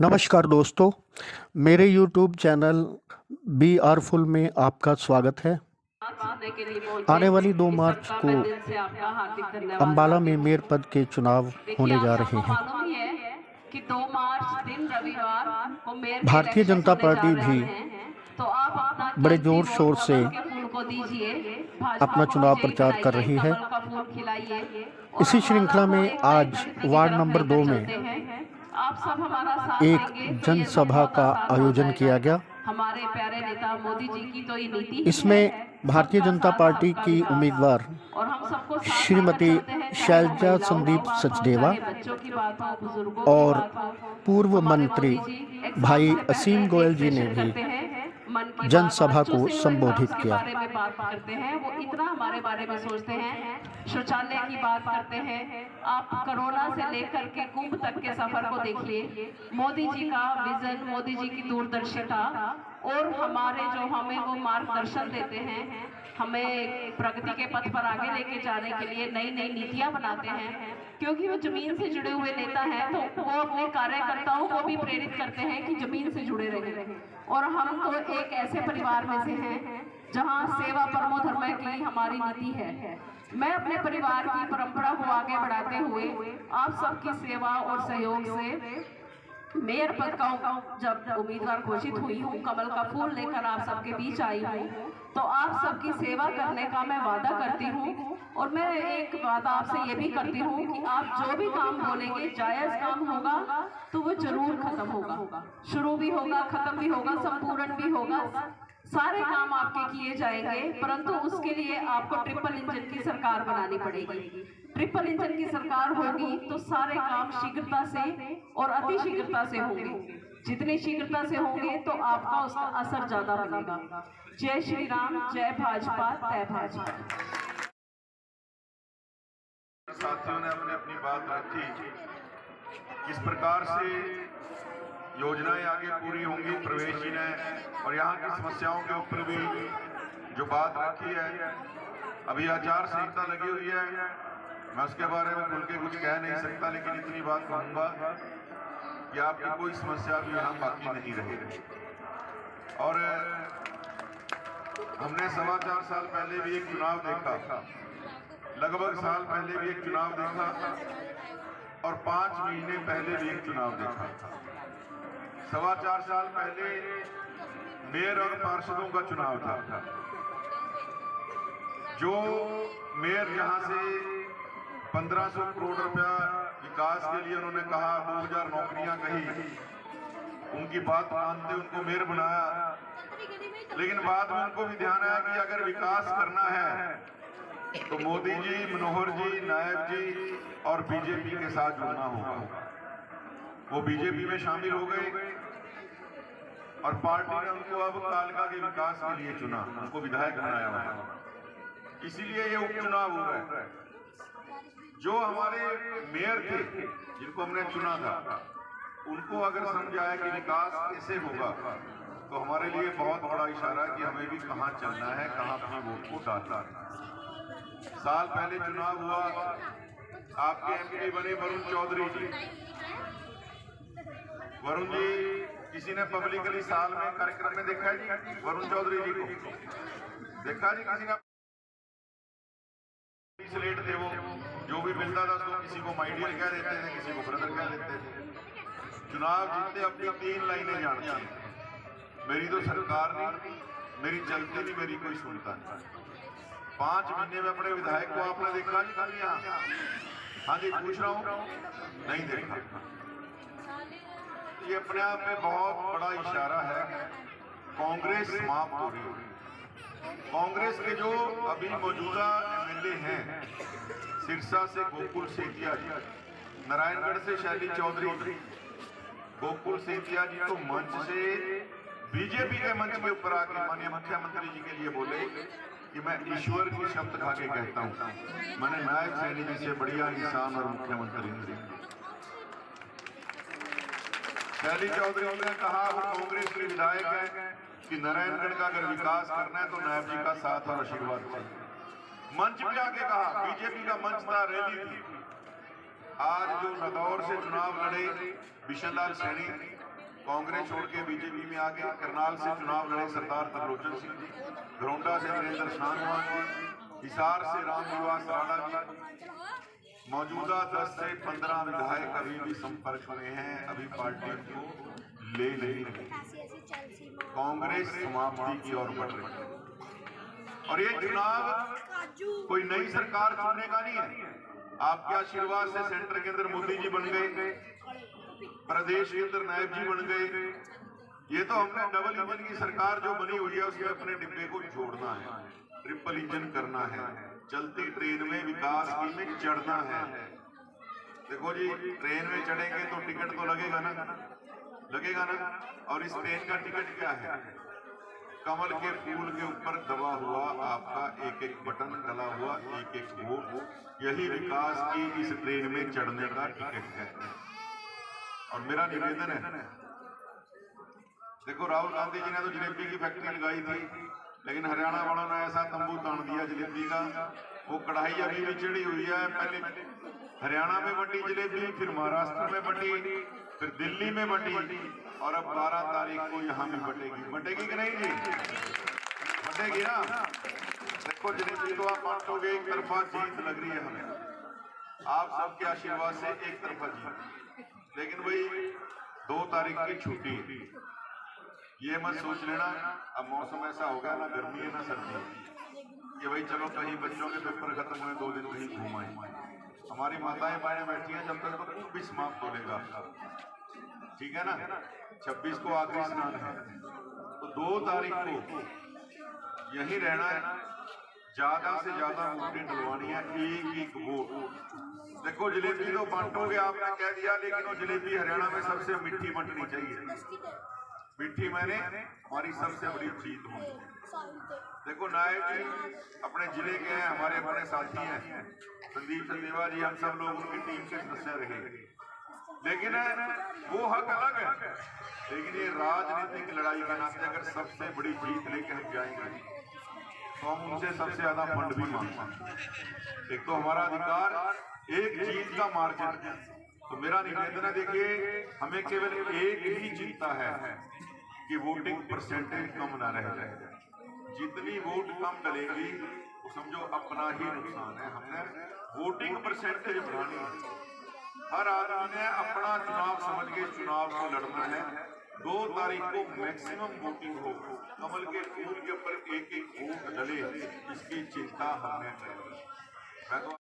नमस्कार दोस्तों, मेरे YouTube channel B R full में आपका स्वागत है। सुनने के लिए आने पहुंचे, वाली 2 इस मार्च सबका को मैं दिल से आपका हार्दिक धन्यवाद अम्बाला करती में हूँ। मेयर पद के चुनाव देखिए, होने आप जा रहे सबको हैं। मालूम ही है कि 2 मार्च दिन रविवार को मेयर के भारतीय इलेक्शन जनता होने जा पार्टी रहे भी हैं, तो आप अपना बड़े कीमती जोर वोट शोर से कमल के फूल को दीजिए, भाजपा अपना को चुनाव विजयी प्रचार कर बनाइए, रही है। कमल का फूल खिलाइए और इसी अम्बाला श्रृंखला को में एक नई आज प्रगति की वार्ड तरफ नंबर 2 लेकर में चलते हैं। आप सब हमारा साथ एक देंगे तो ये सब जनसभा बहुत का आसान हो आयोजन जाएगा। किया गया। हमारे प्यारे नेता मोदी जी की तो ये नीति ही है, इसमें भारतीय सबका जनता साथ पार्टी सबका की विकास, उम्मीदवार और हम सबको साथ लेकर श्रीमती चलते हैं, चाहे वो शैलजा महिलाओं की संदीप बात हो, सचदेवा चाहे बच्चों की बात हो, बुजुर्गों की और बात हो। पूर्व हमारे मंत्री मोदी जी एग्जाम भाई से असीम पहले गोयल एक जी ने सेशन भी करते हैं, मन की बात, जनसभा बच्चों को से वो संबोधित एग्जाम्स के किया। बारे में बात करते हैं, वो इतना हमारे बारे में सोचते हैं, शौचालय की बात करते हैं। आप कोरोना से लेकर के कुंभ तक के सफर को देखिए, मोदी जी का विजन, मोदी जी की दूरदर्शिता, और हमारे जो हमें वो मार्गदर्शन देते हैं, हमें प्रगति के पथ पर आगे लेके जाने के लिए नई नई नीतियां बनाते हैं, क्योंकि वो जमीन से जुड़े हुए नेता हैं, तो वो अपने कार्यकर्ताओं को भी प्रेरित करते हैं कि जमीन से जुड़े रहें। और हम तो एक ऐसे परिवार में से हैं जहां सेवा परमो धर्मः की हमारी नीति है। मैं अपने परिवार की परंपरा को आगे बढ़ाते हुए आप सबकी सेवा और सहयोग से मेयर पद का जब उम्मीदवार घोषित हुई हूँ, कमल का फूल लेकर आप सबके बीच आई हूँ, तो आप सबकी सेवा करने का मैं वादा करती हूँ। और मैं एक बात आपसे ये भी करती हूँ कि आप जो भी काम बोलेंगे, जायज काम होगा तो वो जरूर खत्म होगा, शुरू भी होगा, खत्म भी होगा, संपूर्ण भी होगा, सारे काम आपके किए जाएंगे। परंतु उसके लिए आपको ट्रिपल इंजन की सरकार बनानी पड़ेगी। ट्रिपल इंजन की सरकार होगी तो सारे काम शीघ्रता से और अति शीघ्रता से होंगे। जितनी शीघ्रता से होंगे तो आपका उसका असर ज्यादा मिलेगा। जय श्री राम, जय भाजपा, तय भाजपा। साथियों ने अपनी अपनी बात रखी, किस प्रकार से योजनाएं आगे पूरी होंगी, प्रवेश जी ने और यहाँ की समस्याओं के ऊपर भी जो बात रखी है। अभी आचार संहिता लगी हुई है, मैं उसके बारे में खुल के कुछ कह नहीं सकता, लेकिन इतनी बात कहूँगा कि आपकी कोई समस्या भी यहाँ बाकी नहीं रहेगी। और हमने 4.25 साल पहले भी एक चुनाव देखा, लगभग साल पहले भी एक चुनाव देखा, और 5 महीने पहले भी एक चुनाव देखा। 4.25 साल पहले मेयर और पार्षदों का चुनाव था। जो मेयर जहां से 1500 करोड़ रुपया विकास के लिए उन्होंने कहा, 2000 नौकरियां कही, उनकी बात मानते उनको मेयर बनाया, लेकिन बाद में उनको भी ध्यान आया कि अगर विकास करना है तो मोदी जी, मनोहर जी, नायब जी और बीजेपी के साथ जुड़ना होगा। वो बीजेपी में शामिल हो गए और पार्टी ने उनको अब कालका के विकास के लिए चुना, उनको विधायक बनाया हुआ। इसीलिए ये उपचुनाव हो रहा है। जो हमारे मेयर थे जिनको हमने चुना था, उनको अगर समझ आया कि विकास कैसे होगा, तो हमारे लिए बहुत बड़ा इशारा है कि हमें भी कहाँ चलना है, कहाँ अपनी वोट को डालना है। साल पहले चुनाव हुआ, आपके एमपी बने वरुण चौधरी जी। वरुण जी किसी ने पब्लिकली साल में कार्यक्रम में देखा जी वरुण चौधरी जी को? देखा जी किसी ने? लेट थे वो, जो भी मिलता था तो किसी को माय डियर कह देते थे, किसी को ब्रदर कह देते थे। चुनाव जीतते अपनी 3 लाइनें जानते हैं, मेरी तो सरकार नहीं, मेरी चलती नहीं, मेरी कोई सुनता नहीं। 5 महीने में अपने विधायक को आपने देखा नहीं कभी यहाँ? हाँ जी, पूछ रहा हूँ, नहीं देखा। ये अपने आप में बहुत बड़ा इशारा है, कांग्रेस समाप्त हो रही है। कांग्रेस के जो अभी मौजूदा एमएलए हैं, सिरसा से गोकुल सेतिया जी, नारायणगढ़ से शैली चौधरी जी, गोकुल सेतिया जी तो मंच से बीजेपी के मंच के ऊपर आके माननीय मुख्यमंत्री जी के लिए बोले कि मैं ईश्वर की शब्द खा के कहता हूँ, मैंने नायब सैनी जी से बढ़िया इंसान और मुख्यमंत्री नहीं देखा। शैली चौधरी ने कहा, वो कांग्रेस के विधायक है, कि नारायणगढ़ का अगर विकास करना है तो नायब जी का साथ और आशीर्वाद चाहिए। मंच पे आके कहा, बीजेपी का मंच था, रैली थी, आज जो नदौर से चुनाव लड़े बिशन लाल सैनी, कांग्रेस छोड़ के बीजेपी में आ गए, करनाल से चुनाव लड़े सरदार तरलोचन सिंह जी, घरौंडा से नरेंद्र शाहनवाज जी, हिसार से रामनिवास राणा जी, मौजूदा 10 से 15 विधायक अभी भी संपर्क में हैं, अभी पार्टी को ले नहीं रही। कांग्रेस समाप्ति की ओर बढ़ रही है और ये चुनाव कोई नई सरकार चुनने का नहीं है। आपके आशीर्वाद से सेंटर के अंदर मोदी जी बन गए, प्रदेश के अंदर नायब जी बन गए। ये तो हमने डबल इंजन की सरकार जो बनी हुई है उसमें अपने डिब्बे को जोड़ना है, ट्रिपल इंजन करना है, चलती ट्रेन में विकास की में चढ़ना है। देखो जी, ट्रेन में चढ़ेंगे तो टिकट तो लगेगा ना। और इस ट्रेन का टिकट क्या है? कमल के फूल के ऊपर दबा हुआ आपका एक एक बटन, डला हुआ एक एक वोट। यही विकास की इस ट्रेन में चढ़ने का टिकट है। और मेरा निवेदन है, देखो राहुल गांधी जी ने तो जलेबी की फैक्ट्री लगाई थी, लेकिन हरियाणा वालों ने ऐसा तंबू तान दिया जलेबी का, वो कढ़ाई अभी भी चिड़ी हुई है। पहले हरियाणा में बंटी जलेबी, फिर महाराष्ट्र में बंटी, फिर दिल्ली में बंटी और अब 12 तारीख को यहाँ भी बटेगी कि नहीं जी? बटेगी ना। देखो जलेबी तो आप बांटोगे, एक तरफा जीत लग रही है हमें, आप सबके आशीर्वाद से एक तरफा जीत। लेकिन भाई 2 तारीख की छुट्टी, ये मत सोच लेना अब मौसम ऐसा होगा ना गर्मी है ना सर्दी कि भाई चलो कहीं बच्चों के पेपर खत्म हुए 2 दिन कहीं घूम आए। हमारी माताएं बाएं बैठी हैं, जब तक तो कुछ भी समाप्त होगा, ठीक है ना। 26 को आखिरी स्नान है, तो 2 तारीख को यही रहना है, ज्यादा से ज्यादा वोटें डलवानी है, एक वोट। देखो जलेबी तो बांटोगे आपने कह दिया, लेकिन वो जलेबी हरियाणा में सबसे मीठी बंटनी चाहिए। मीठी मैंने हमारी सबसे बड़ी जीत होगी। देखो नायब जी अपने जिले के हैं, हमारे अपने साथी हैं, संदीप चंदेवा जी, हम सब लोग उनकी टीम के सदस्य रहे, लेकिन वो हक अलग है। लेकिन ये राजनीतिक लड़ाई के नाते अगर सबसे बड़ी जीत लेके हम जाएंगे तो हम उनसे सबसे ज्यादा फंड भी मांगेंगे। एक तो हमारा अधिकार एक जीत का मार्जिन। तो मेरा निवेदन है, देखिए हमें केवल एक ही चिंता है कि वोटिंग परसेंटेज कम ना रह जाए। जितनी वोट कम डलेगी वो समझो अपना ही नुकसान है। हमने वोटिंग परसेंटेज बढ़ानी है। हर आदमी ने अपना चुनाव समझ के चुनाव को लड़ना है। 2 तारीख को मैक्सिमम वोटिंग हो, कमल के फूल के ऊपर एक एक वोट डले, इसकी चिंता हमने करी। मैं तो